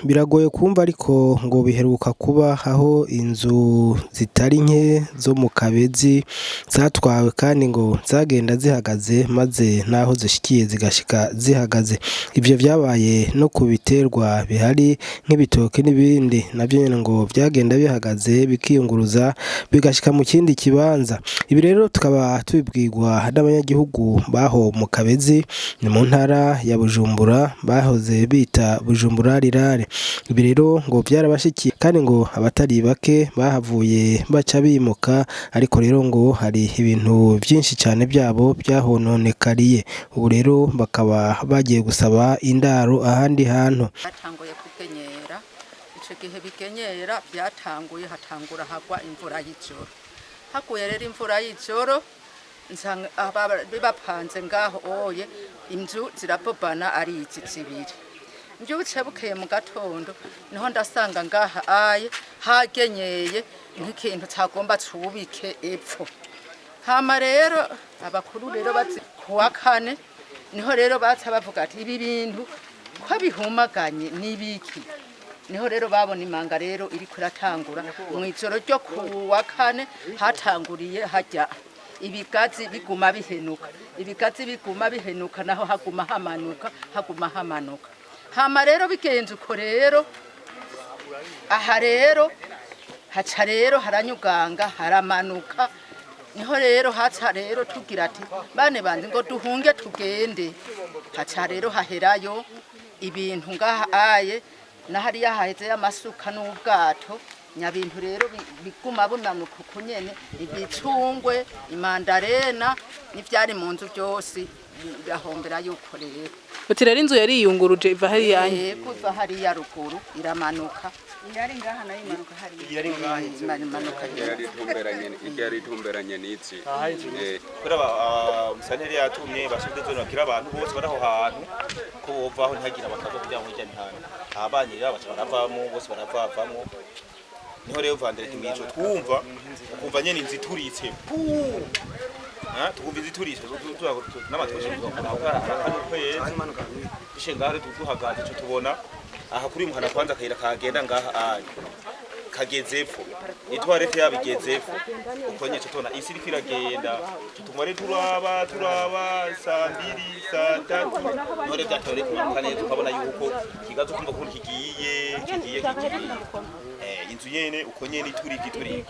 Biragoye kumva ariko ngo biheruka kuba aho inzu zitari nke zo mu Kabezi zatwawe kandi ngo zagenda zihagaze maze naho zishikiye zigashika zihagaze. Ivyo vyabaye no ku biterwa bihari nk'ibitoke n'ibindi navyo nyene ngo vyagenda bihagaze bikiyunguruza bigashika mu kindi kibanza. Ibi rero tukaba tubibwirwa n'abanyagihugu baho mu Kabezi ni mu ntara ya Bujumbura bahoze bita Bujumbura rirare. Ibi rero ngo vyarabashikiye kandi ngo abatari bake bahavuye baca bimuka ariko rero ngo hari ibintu vyinshi cyane byabo byahononekariye. Ubu rero bakaba bagiye gusaba indaro ahandi hantu. Batanguye kugenyera ico gihe bigenyera byatanguye hatangura hagwa imvura y'ijoro. Haguye rero imvura y'ijoro bapanze ngaho oye inzu zirabobana ari izi zibiri. Mbyutse bukeye mu gatondo niho ndasanga ngaha aye hagenyeye nk'ikintu cyagomba cubike epfo. Hama rero abakuru rero bazi kuwa kane niho rero baca bavuga ati ibi bintu ko bihumaganye nibiki. Niho rero babona imanga rero iri kuratangura mu ijoro ryo kuwa kane hatanguriye hajya ibigazi biguma bihenuka naho haguma hamanuka. Hama rero bigenze uko rero aha rero haca rero haranyuganga haramanuka niho rero haca rero tugira ati bane bandi ngo duhunge tugende. Haca rero haherayo ibintu ngaha aye na hariya haheze y'amasuka n'ubwato nyabintu rero biguma bunanuka kunyene ibicungwe imandarena n'ivyari mu nzu byose birahombera yuko rero. Uti rero inzu yari yunguruje iva hariya kuva hariya ruguru iramanuka yari ngaha nayo imanuka hariya yari ngaha imanuka yari itumberanye n'itsi kora musanteri yatumye bashobye zo nakira abantu bose baraho hantu ko bovaho ntagira bakaza kugira ngo ijyane hantu abanyira baca baravamo bose baravavamo niho rero vandere timico twumva nyene inzi turitse tukumva iziturisha n'amatoshe ishengare tuduhagaze cyo tubona aha kuri muhana kwanza akayira kagenda ngaha ayi kagezepfo itwarete yabigezepfo uko nyece tubona isi iri kwiragenda tumware turaba saa 2 saa 3 nore byatore kumanuka neza ukabona yuko kigazo kumva ko kigiye inzu yene uko nyene ituriki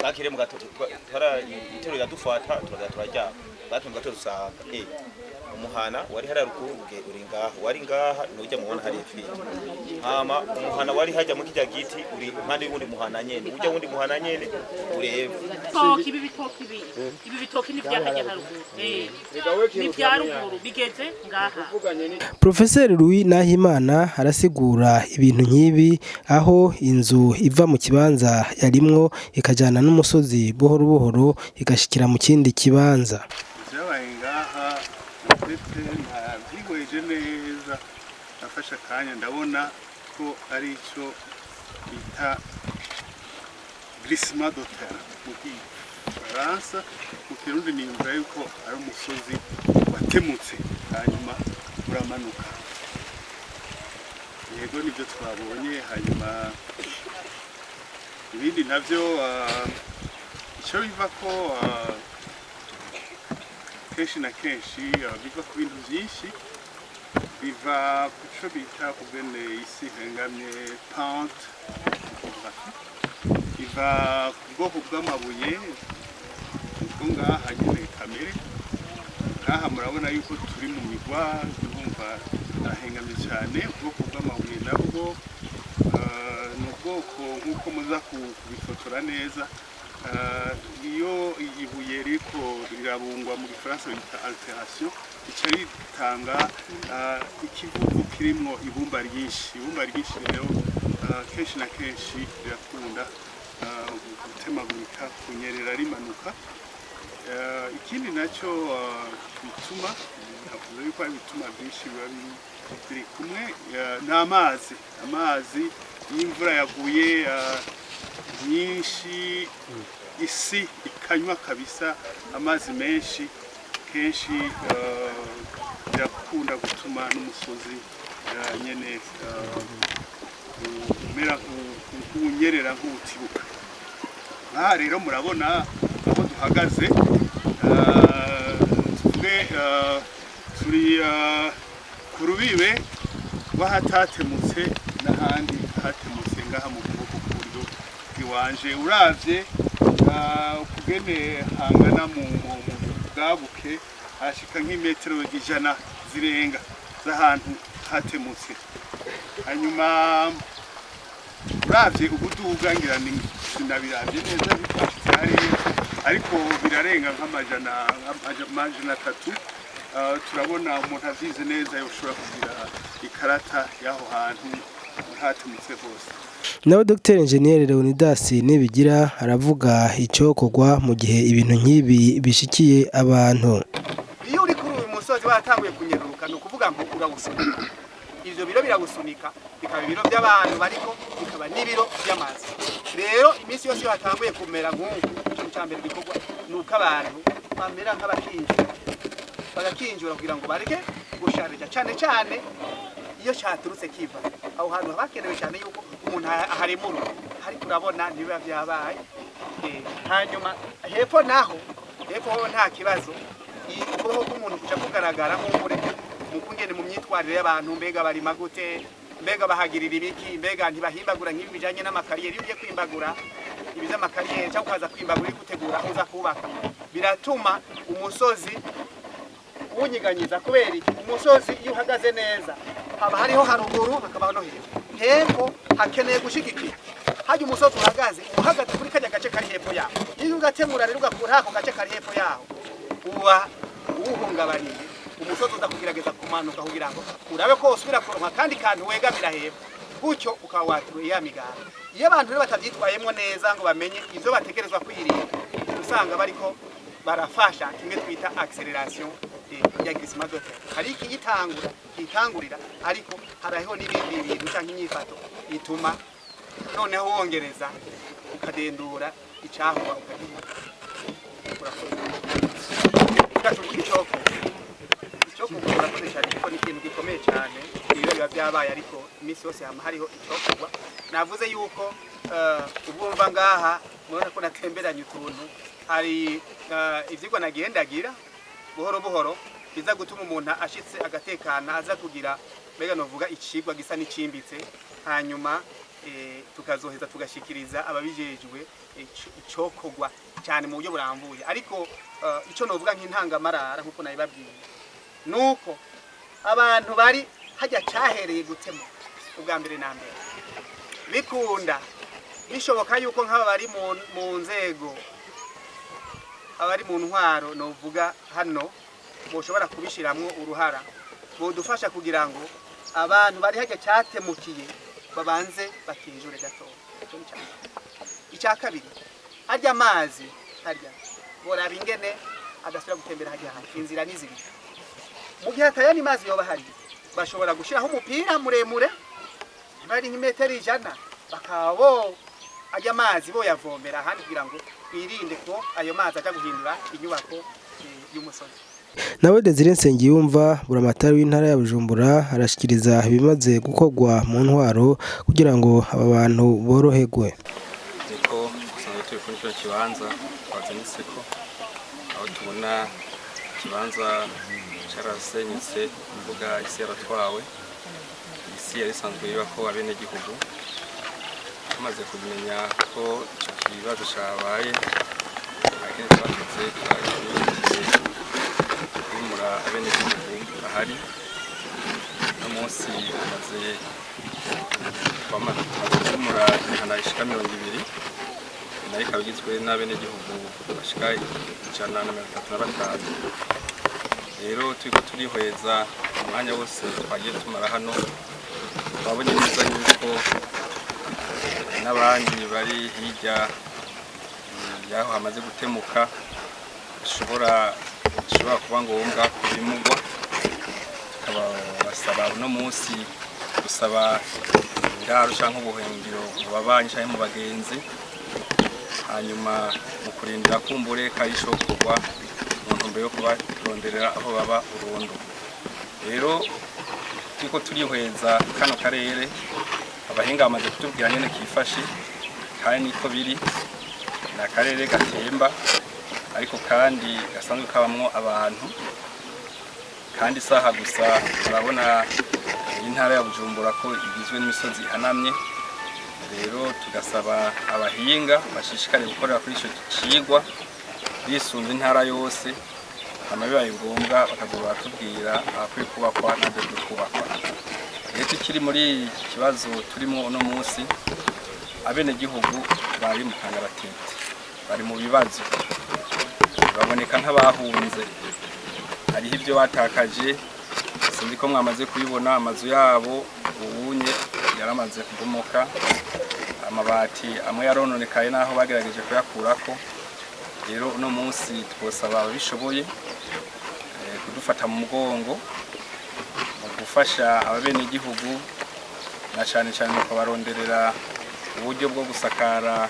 bakire mu gatoto twara itero yadufata turajya batumva gato rusanga umuhana wari hararuku uri ngaha wari ngaha nujya mubona hari ifite hama umuhana wari hajya mu kijya giti uri impande y'undi muhana nyene ujya wundi muhana nyene urebe ibi bitoki ni byahajya haruguru ni byaruguru bigeze ngaha. Professeur Louis Nahimana arasigura ibintu nk'ibi aho inzu iva mu kibanza yarimwo ikajana n'umusozi buhoro buhoro igashikira mu kindi kibanza. Byigoyeje neza afasha kanya ndabona ko ari cyo bita glissement de terre mu Faransa mu Kirundi nimba yuko ari umusozi watemutse hanyuma uramanuka. Yego nibyo twabonye hanyuma ibindi navyo icyo biva ko kenshi na kenshi biva ku bintu byinshi biva ku cyo bita kubene isi hengamye pente biva ku bwoko bw'amabuye ubwo ngaha nyine kamere ngaha murabona yuko turi mu migwa twumva ahengamye cyane ubwoko bw'amabuye nabwo ni ubwoko nk'uko muza kubifotora neza iyo ibuye riko rirabungwa mu Gifaransa bita alteration ica ritanga ikivugo kirimo ibumba ryinshi rero kenshi na kenshi rirakunda gutemagurika kunyerera rimanuka. Ikindi nacyo bituma navuze yuko ari bituma byinshi biri kumwe n'amazi y'imvura yaguye nyinshi isi ikanywa kabisa amazi menshi kenshi birakunda gutuma n'umusozi nyene umera nk'unyerera nk'utibuka. Aha rero murabona aho duhagaze turi ku rubibe rw'ahatatemutse n'ahandi hatemutse ngaha mu kuboko k'uburyo bw'iwanje. Uravye ukugene hangana mu bwabuke hashika nk'imetero 100 zirenga z'ahantu hatemutse. Hanyuma uravye ubuduga ngira ni sinabiravye neza bitashitse hariya, ariko birarenga nk'amajana 3. Turabona umuntu avyize neza yoshobora kugira ikarata y'aho hantu hatemutse hose. Nawe Dr. Engineer Leonidas Nibigira aravuga icokorwa mu gihe ibintu nk'ibi bishikiye abantu. Iyo uri kuri uyu musozi watanguye kunyeruka no kuvuga ngo uragusunika. Ivyo biro biragusunika bikaba ibiro by'abantu bariko bikaba n'ibiro by'amazi. Rero imisi yose yatanguye kumera nk'uko cyo cyambere gikorwa nuko abantu bamera nk'abakinjira. Bagakinjura kugira ngo bareke gusharija cyane iyo cyaturutse kiva aho hantu hakenewe cyane yuko umuntu aharemura hari kurabona niba byabaye. Hanyuma hepfo nta kibazo ukuboko k'umuntu kuca kugaragara nk'umure mukungene mu myitwarire y'abantu, mbega bari magute, mbega bahagirira ibiki, mbega ntibahimbagura nk'ibi bijanye n'amakariyeri. Iyo ugiye kwimbagura ibiza amakariyeri cyangwa ukaza kwimbagura uri gutegura uza kubaka, biratuma umusozi unyiganyiza. Kubera iki? Umusozi iyo uhagaze neza haba hariho haruguru hakabaho no hepfo hakeneye gushigikira. Haje umusozi uhagaze kuri kajya gace kari hepfo yaho, iyo ugatemura rero ugakura hako gace kari hepfo yaho uba uhungabaniye umusozi udakugerageza kumanuka kugira ngo urabe ko usubira kuronka kandi kantu wegamira hepfo, gutyo ukawatuye ya migara. Iyo abantu rero batavyitwayemwo neza ngo bamenye ivyo bategerezwa kwirinda, usanga bariko barafasha kimwe twita acceleration ya glissement de terre. Hari kitangurira ariko haraho n'ibindi bintu cyangwa inyifato ituma noneho wongereza ukadendura icyahuba ukagira icyo kugura cyane kuko ni ikintu gikomeye cyane. Iyo biba byabaye ariko imisi yose hariho icyo kugwa. Navuze yuko ubumva ngaha murabona ko natemberanye utuntu, hari ivyigwa nagendagira buhoro biza gutuma umuntu ashitse agatekana aza kugira mbega novuga icigwa gisa n'icimbitse, hanyuma tukazoheza tugashikiriza ababijejwe icokogwa cyane mu buryo burambuye. Ariko ico novuga nk'intangamarara nkuko nabibabwiye nuko abantu bari hajya cyahereye gutema ubwa mbere na mbere bikunda bishoboka yuko nk'aba bari mu nzego, abari mu ntwaro novuga hano boshobora kubishiramwo uruhara, bodufasha kugira ngo abantu bari hajya cyatemukiye babanze bakinjure gato. Icya kabiri, harya amazi harya boraba ingene adasubira gutembera hajya hantu, inzira n'izibiri. Mu gihe atayani mazi yoba hari bashobora gushiraho umupira muremure bari nk'imetero 100 bakabo ajya amazi bo yavomera ahandi kugira ngo birinde ko ayo mazi aja guhindura inyubako y'umusozi. Nawe Desire Nsengiyumva buramatari w'intara ya Bujumbura arashikiriza ibimaze gukorwa mu ntwaro kugira ngo aba bantu boroherwe. Niko usanga turi kuri cyo kibanza twazanitse ko aho tubona kibanza cyarasenyutse, imbuga isi yaratwawe, isi yari isanzwe yubako abene gihugu. Tumaze kumenya ko icyo kibazo cyabaye akenshi twatse kwimura abene gihugu bahari. No munsi amaze kwimura imihana ishika 200 nayo ikaba igizwe n'abene gihugu bashika 135. Rero turiko turihweza umwanya wose twagiye tumara hano, twabonye neza yuko n'abandi bari hirya yaho hamaze gutemuka bishobora kuba ngombwa kubimugwa. Tukaba basaba no munsi gusaba indaro cyangwa ubuhengiro mu babanyi cyangwa mu bagenzi, hanyuma mu kurindira kumbure karisho kugwa mu ntumbero yo kubaronderera aho baba burundu. Rero turiko turihweza kano karere abahinga bamaze kutubwira nyene kifashe kandi niko biri na karere gatemba ariko kandi gasanzwe kabamwo abantu kandi saha gusa turabona intara ya Bujumbura ko igizwe n'imisozi ihanamye rero tugasaba abahinga bashishikare gukorera kuri ico cigwa bisunze intara yose amabibaye ngombwa bakazoba batubwira akwiye kubakwa n'adakwiye kubakwa rero kiri muri kibazo turimo uno munsi abene gihugu bari mu kangaratete bari mu bibazo baboneka nk'abahunze hariho ibyo batakaje sinzi ko mwamaze kubibona amazu yabo ubunye yaramaze kubomoka amabati amwe yarononekaye naho bagerageje kuyakurako rero uno munsi twosaba ababishoboye kudufata mu mugongo mu gufasha ababene gihugu na cyane cyane kubaronderera uburyo bwo gusakara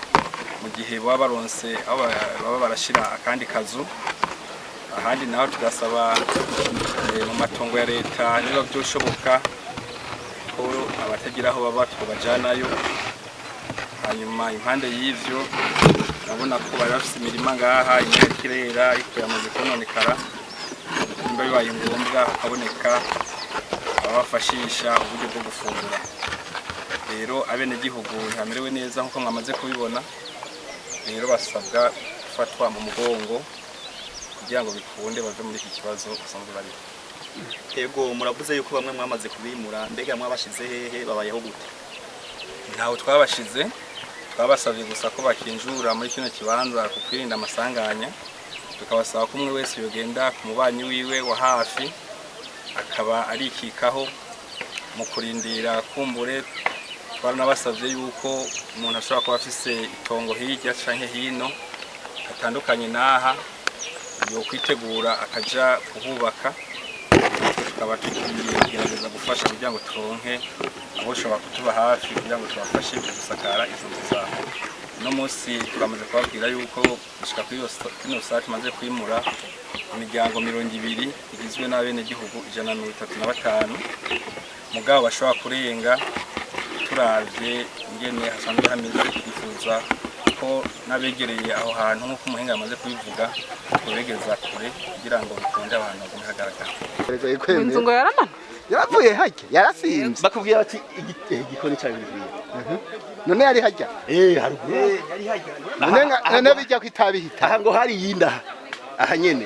mu gihe baba baronse aho baba barashira akandi kazu ahandi naho tugasaba mu matongo ya leta niba byoshoboka ko abatagira aho baba twabajanayo hanyuma impande y'ivyo urabona ko bari bafite imirima ngaha imyakirera ariko yamaze kononekara nimba bibaye ngombwa hakaboneka abafashisha uburyo bwo gufungura rero abene gihugu ntihamerewe neza nkuko mwamaze kubibona rero basabwa gufatwa mu mugongo kugira ngo bikunde bave muri iki kibazo usanzwe bari. Yego muravuze yuko bamwe mwamaze kubimura mbega mwabashize hehe babayeho gute? Ntaho twabashize twabasabye gusa ko bakinjura muri kino kibanza kukwirinda amasanganya tukabasaba ko umwe wese yogenda ku mubanyi wiwe wa hafi akaba arikikaho mu kurindira kumbure twaranabasavye yuko umuntu ashobora kuba afise itongo hirya canke hino atandukanye naha yo kwitegura akaja kuhubaka tukaba tugerageza gufasha kugira ngo turonke abo shobora kutuba hafi kugira ngo tubafashe gusakara izo nzu zabo. No munsi twamaze kubabwira yuko gushika kuri iyo saa tumaze kwimura imiryango 200 igizwe n'abene gihugu 135 mugabo bashobora kurenga turavye ingene hasanzwe hameze twifuza ko nabegereye aho hantu nkuko umuhinga amaze kubivuga tubegereza kure kugira ngo bikunde abantu bahagaragara. Inzu ngo yaramana yaravuye hajya yarasinze Bakubwira bati igikoni cyawe biri. none yari hajya Haruguru. none bijya kwitabi hita Aha ngo hari yinda. Aha nyene.